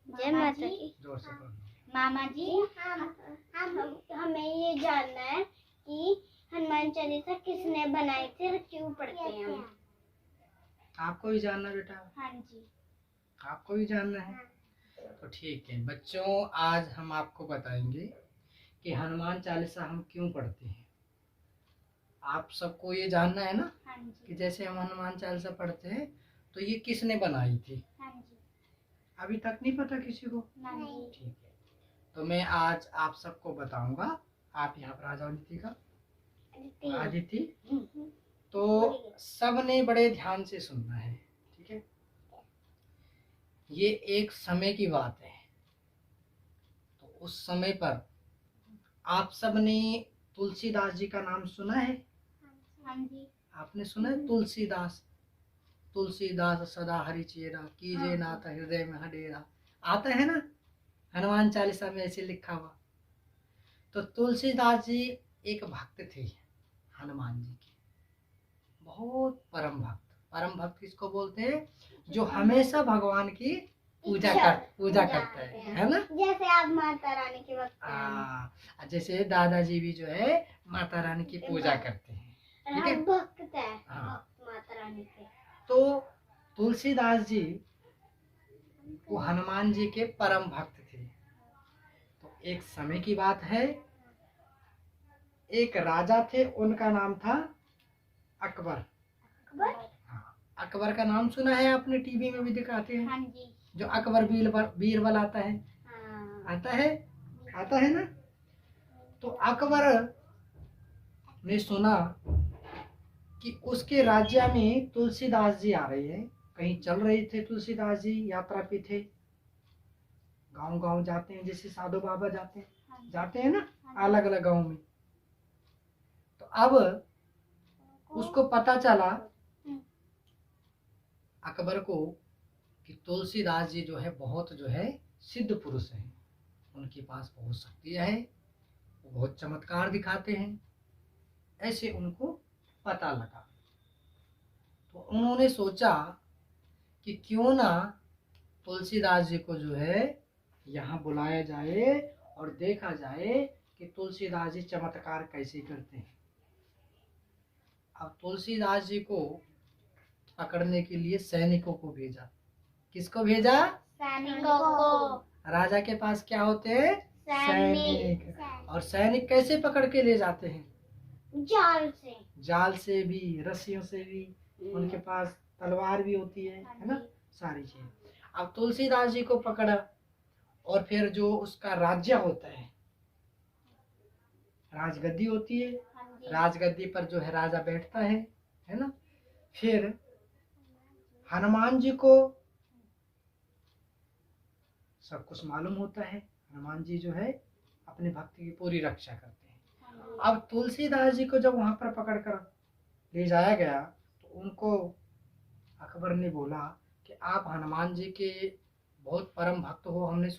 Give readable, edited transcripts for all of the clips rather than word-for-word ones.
जय माता की। जोर से बोलो। मामा जी, हमें ये जानना है कि हनुमान चालीसा किसने बनाई थी और क्यों पढ़ते हैं हम? आपको भी जानना बेटा? हाँ जी। आपको भी जानना है? तो ठीक है बच्चों, आज हम आपको बताएंगे कि हनुमान चालीसा हम क्यों पढ़ते हैं। आप सबको ये जानना है ना हाँ जी। कि जैसे हम हनुमान चालीसा पढ़ते हैं तो ये किसने बनाई थी? हाँ जी। अभी तक नहीं पता किसी को? नहीं। ठीक है, तो मैं आज आप सबको बताऊंगा। आप यहाँ पर आ जाओ नितिका, आदिति। तो सबने बड़े ध्यान से सुनना है, ठीक है? ये एक समय की बात है। तो उस समय पर आप सबने तुलसीदास जी का नाम सुना है? हाँ जी। आपने सुना है तुलसीदास? तुलसीदास सदा हरि चेरा, कीजे नाथ हृदय में हडेरा। आता है ना हनुमान चालीसा में ऐसे लिखा हुआ। तो तुलसीदास जी एक भक्त थे हनुमान जी के, बहुत परम भक्त। परम भक्त किसको बोलते हैं? जो हमेशा भगवान की पूजा करता है ना? जैसे आप माता रानी के भक्त हैं। जैसे दादाजी भी जो है माता रानी की पूजा करते हैं, ठीक है? भक्त है। हाँ। भक्त माता रानी के। तो तुलसीदास जी वो हनुमान जी के परम भक्त थे। तो एक समय की बात है, एक राजा थे, उनका नाम था अकबर। हाँ, अकबर का नाम सुना है आपने? टीवी में भी दिखाते हैं। हाँ जी। जो अकबर बीरबल आता है। हाँ। आता है ना? तो अकबर ने सुना कि उसके राज्य में तुलसीदास जी आ रहे हैं। कहीं चल रहे थे तुलसीदास जी, यात्रा पे थे। गांव गांव जाते हैं, जैसे साधु बाबा जाते हैं ना अलग अलग गांव में। तो अब उसको पता चला अकबर को कि तुलसीदास जी जो है बहुत जो है सिद्ध पुरुष हैं, उनके पास बहुत शक्तियां हैं, वो बहुत चमत्कार दिखाते हैं, ऐसे उनको पता लगा। तो उन्होंने सोचा कि क्यों ना तुलसीदास जी को जो है यहाँ बुलाया जाए और देखा जाए कि तुलसीदास जी चमत्कार कैसे करते हैं। अब तुलसीदास जी को पकड़ने के लिए सैनिकों को भेजा। किसको भेजा? सैनिकों को। राजा के पास क्या होते हैं? सैनिक। और सैनिक कैसे पकड़ के ले जाते हैं? जाल से भी, रस्सियों से भी। उनके पास तलवार भी होती है ना? सारी चीज। अब तुलसीदास जी को पकड़ा और फिर जो उसका राज्य होता है, राजगद्दी होती है, राजगद्दी पर जो है राजा बैठता है ना? फिर हनुमान जी को सब कुछ मालूम होता है। हनुमान जी जो है अपने भक्त की पूरी रक्षा करते हैं। अब तुलसीदास जी को जब वहां पर पकड़ कर ले जाया गया तो उनको अकबर ने बोला कि आप हनुमान जी के बहुत परम भक्त हो, हमने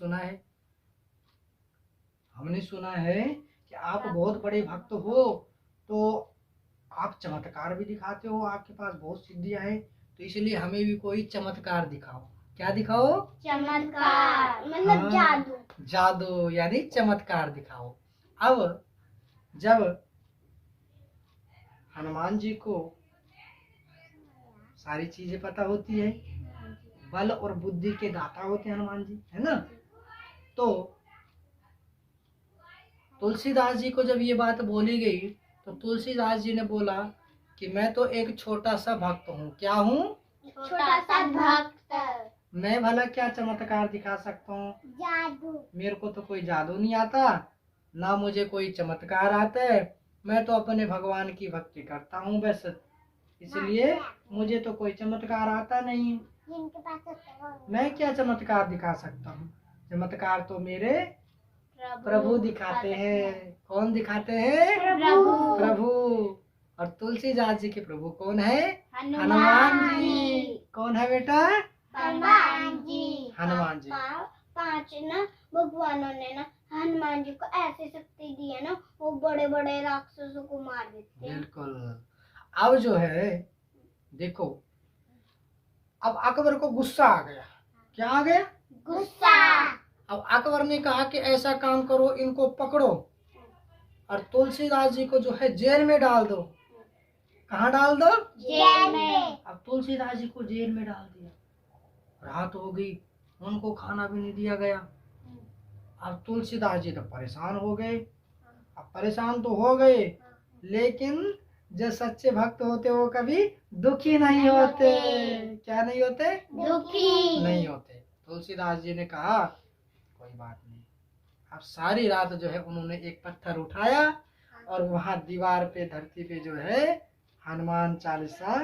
सुना है कि आप बहुत बड़े भक्त हो, तो आप चमत्कार भी दिखाते हो, आपके पास बहुत सिद्धियां हैं, तो इसलिए हमें भी कोई चमत्कार दिखाओ। क्या दिखाओ? चमत्कार मतलब जादू। जादू यानी चमत्कार दिखाओ। अब जब हनुमान जी को सारी चीजें पता होती है, बल और बुद्धि के दाता होते हैं हनुमान जी, है ना? तो तुलसीदास जी को जब ये बात बोली गई तो तुलसीदास जी ने बोला कि मैं तो एक छोटा सा भक्त हूँ। क्या हूँ? छोटा सा भक्त। मैं भला क्या चमत्कार दिखा सकता हूँ? जादू। मेरे को तो कोई जादू नहीं आता, ना मुझे कोई चमत्कार आता है। मैं तो अपने भगवान की भक्ति करता हूँ बस, इसलिए मुझे तो कोई चमत्कार आता नहीं। मैं क्या चमत्कार दिखा सकता हूँ? चमत्कार तो मेरे प्रभु दिखाते हैं। कौन दिखाते हैं? प्रभु। और तुलसीदास जी के प्रभु कौन है? हनुमान जी। कौन है बेटा? हनुमान जी। हनुमान जी। पांच ना भगवानों ने ना हनुमान जी को ऐसी शक्ति दी है ना, वो बड़े बड़े राक्षसों को मार देते हैं। बिल्कुल। अब जो है देखो, अब अकबर को गुस्सा आ गया। क्या आ गया? गुस्सा। अब अकबर ने कहा कि ऐसा काम करो, इनको पकड़ो और तुलसीदास जी को जो है जेल में डाल दो। कहाँ डाल दो? जेल में। अब तुलसीदास जी को जेल में डाल दिया। रात हो गई, उनको खाना भी नहीं दिया गया। अब तुलसीदास जी तो परेशान हो गए। अब परेशान तो हो गए, लेकिन जो सच्चे भक्त होते वो कभी दुखी नहीं होते। क्या नहीं होते? दुखी नहीं होते। तुलसीदास जी ने कहा कोई बात नहीं। अब सारी रात जो है उन्होंने एक पत्थर उठाया और वहां दीवार पे, धरती पे जो है हनुमान चालीसा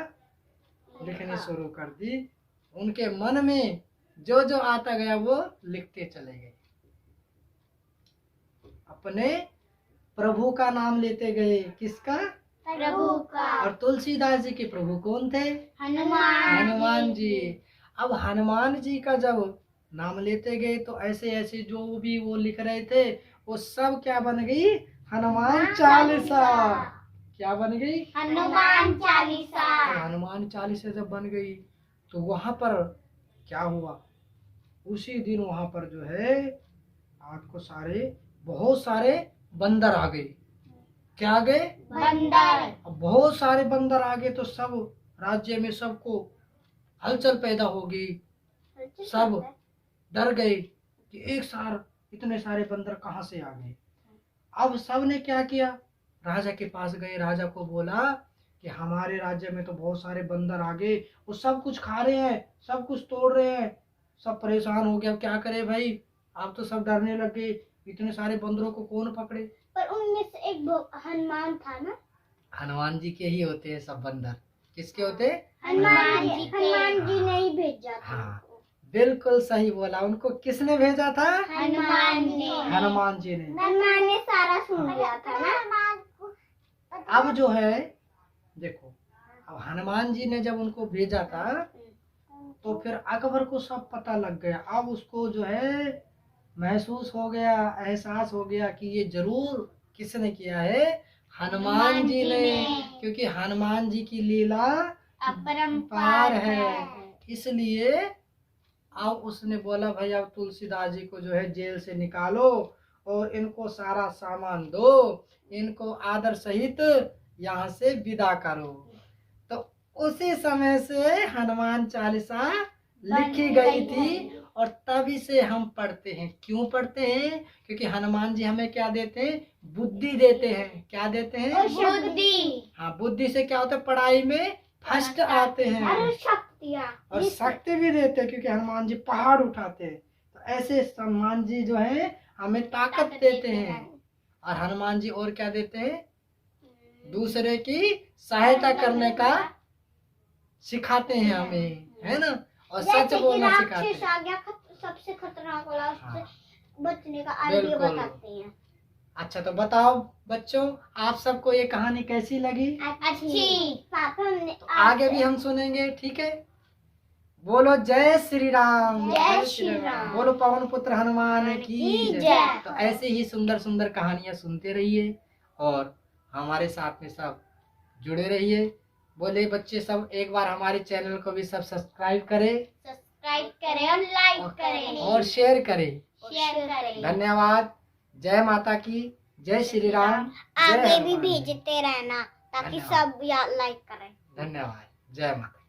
लिखनी शुरू कर दी। उनके मन में जो जो आता गया वो लिखते चले गए। अपने प्रभु का नाम लेते गए। किसका? प्रभु का। और तुलसीदास जी के प्रभु कौन थे? हनुमान जी। अब हनुमान जी का जब नाम लेते गए तो ऐसे ऐसे जो भी वो लिख रहे थे वो सब क्या बन गई? हनुमान चालीसा। क्या बन गई? हनुमान चालीसा। और हनुमान चालीसा जब बन गई तो वहां पर क्या हुआ? उसी दिन वहां पर जो है आपको बहुत सारे बंदर आ गए। क्या आ गए? बंदर। अब बहुत सारे बंदर आ गए तो सब राज्य में सबको हलचल पैदा हो गई। सब डर गए कि एक साथ इतने सारे बंदर कहाँ से आ गए। अब सब ने क्या किया? राजा के पास गए, राजा को बोला कि हमारे राज्य में तो बहुत सारे बंदर आ गए, वो सब कुछ खा रहे हैं, सब कुछ तोड़ रहे हैं। सब परेशान हो गए, अब क्या करे भाई? आप तो सब डरने लग गए, इतने सारे बंदरों को कौन पकड़े? पर उनमें से एक हनुमान था ना? हनुमान जी के ही होते हैं सब बंदर। किसके होते? हनुमान जी ने ही भेजा था। हाँ, बिल्कुल सही बोला। उनको किसने भेजा था? हनुमान ने। हनुमान जी ने। हनुमान ने सारा सुन लिया था ना? अब जो है देखो, अब हनुमान जी ने जब उनको भेजा था तो फिर अकबर को सब पता लग गया। अब उसको जो है महसूस हो गया, एहसास हो गया कि ये जरूर किसने किया है? हनुमान जी ने। क्योंकि हनुमान जी की लीला अपरंपार है। इसलिए अब उसने बोला भाई अब तुलसीदास जी को जो है जेल से निकालो और इनको सारा सामान दो, इनको आदर सहित यहाँ से विदा करो। तो उसी समय से हनुमान चालीसा लिखी गई थी और तभी से हम पढ़ते हैं। क्यों पढ़ते हैं? क्योंकि हनुमान जी हमें क्या देते हैं? बुद्धि देते हैं। क्या देते हैं? बुद्धि। हाँ, बुद्धि से क्या होता है? पढ़ाई में फर्स्ट आते हैं। और शक्ति भी देते हैं, क्योंकि हनुमान जी पहाड़ उठाते हैं। तो ऐसे हनुमान जी जो है हमें ताकत देते हैं। और हनुमान जी और क्या देते हैं? दूसरे की सहायता करने का सिखाते हैं हमें, है ना? और सच बोलना सिखाते हैं। आ गया सबसे खतरनाक वाला, उससे बचने का आइडिया बिल्कुल। बताते हैं। अच्छा तो बताओ बच्चों, आप सबको ये कहानी कैसी लगी? अच्छी। पापा हमने आगे भी हम सुनेंगे, ठीक है? बोलो जय श्री राम। जय श्री राम। बोलो पवन पुत्र हनुमान की जय। जय। तो ऐसे ही सुंदर सुंदर कहानियां सुनते रहिए और हमारे साथ में सब जुड़े रहिए। बोले बच्चे सब एक बार हमारे चैनल को भी सब सब्सक्राइब करें और लाइक करें और शेयर करें। करें। धन्यवाद। जय माता की, जय श्री राम। जय आगे भी हनुमान जी। भेजते रहना ताकि धन्यवाद। सब लाइक करें। धन्यवाद। जय माता की।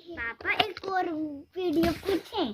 पापा एक और वीडियो पूछें?